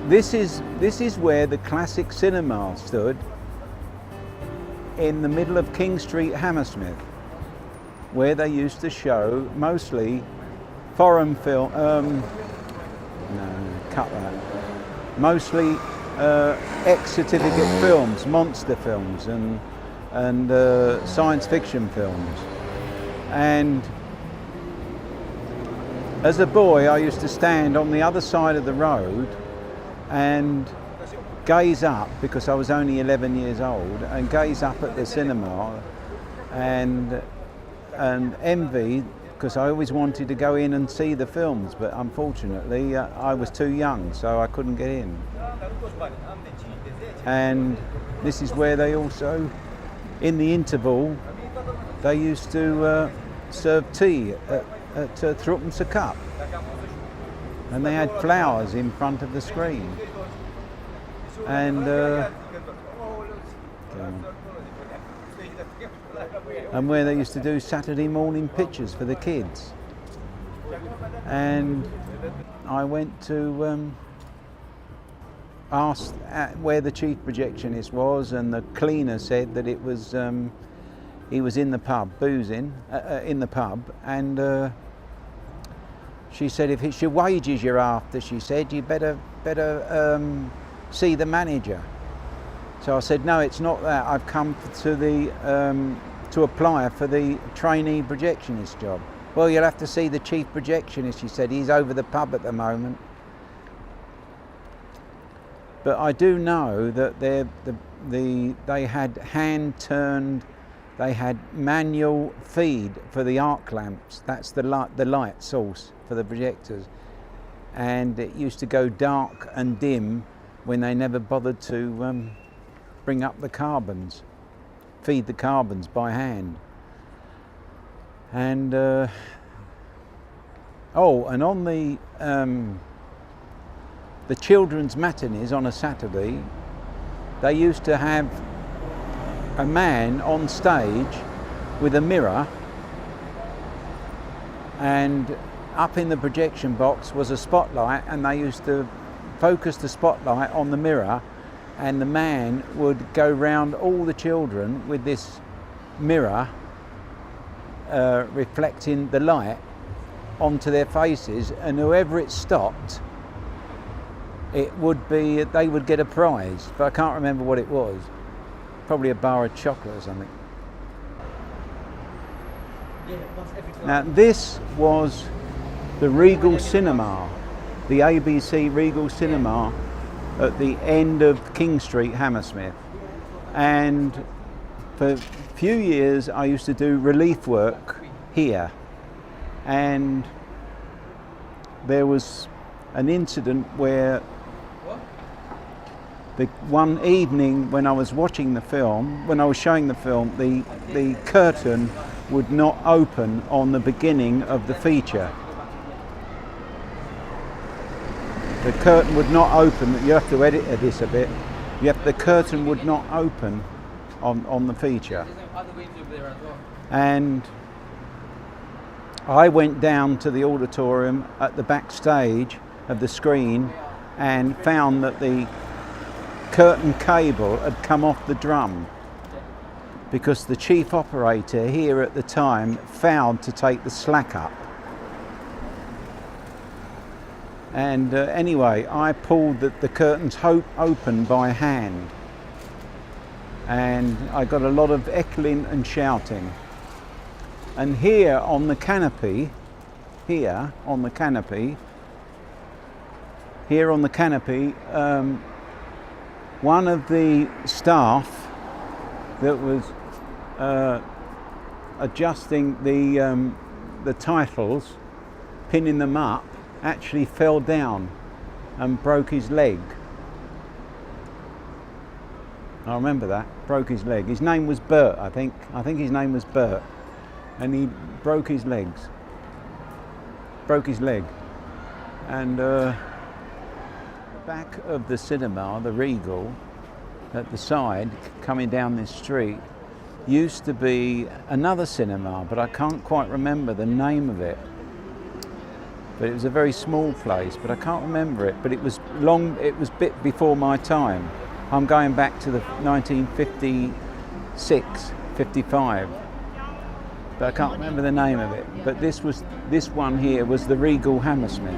This is where the classic cinema stood, in the middle of King Street, Hammersmith, where they used to show mostly foreign film. No, cut that. Mostly ex-certificate films, monster films, and science fiction films. And as a boy, I used to stand on the other side of the road and gaze up, because I was only 11 years old, and gaze up at the cinema and envy, because I always wanted to go in and see the films, but unfortunately I was too young, so I couldn't get in. And this is where they also, in the interval, they used to serve tea at threepence cup, and they had flowers in front of the screen, and where they used to do Saturday morning pictures for the kids. And I went to ask where the chief projectionist was, and the cleaner said that it was he was in the pub boozing in the pub, and she said, if it's your wages you're after, she said, you better see the manager. So I said, no, it's not that. I've come to apply for the trainee projectionist job. Well, you'll have to see the chief projectionist, she said. He's over the pub at the moment. But I do know that they had hand-turned, they had manual feed for the arc lamps. That's the light source for the projectors. And it used to go dark and dim when they never bothered to bring up the carbons, feed the carbons by hand. And and on the children's matinees on a Saturday, they used to have a man on stage with a mirror, and up in the projection box was a spotlight, and they used to focus the spotlight on the mirror, and the man would go round all the children with this mirror reflecting the light onto their faces, and whoever it stopped, they would get a prize, but I can't remember what it was. Probably a bar of chocolate or something. Now this was the Regal Cinema, the ABC Regal Cinema at the end of King Street, Hammersmith. And for a few years I used to do relief work here, and there was an incident where one evening when I was watching the film, when I was showing the film, the curtain would not open on the beginning of the feature. The curtain would not open. You have to edit this a bit. The curtain would not open on the feature. And I went down to the auditorium at the backstage of the screen and found that the curtain cable had come off the drum, because the chief operator here at the time failed to take the slack up. And anyway, I pulled the curtains open by hand, and I got a lot of heckling and shouting. And here on the canopy, one of the staff that was adjusting the titles, pinning them up, actually fell down and broke his leg. I remember that, broke his leg. His name was Bert, I think his name was Bert. And he broke his leg. And back of the cinema, the Regal, at the side, coming down this street, used to be another cinema, but I can't quite remember the name of it. but it was a very small place, but I can't remember it. But it was long, it was a bit before my time. I'm going back to the 1956, 55, but I can't remember the name of it. But this one here was the Regal Hammersmith.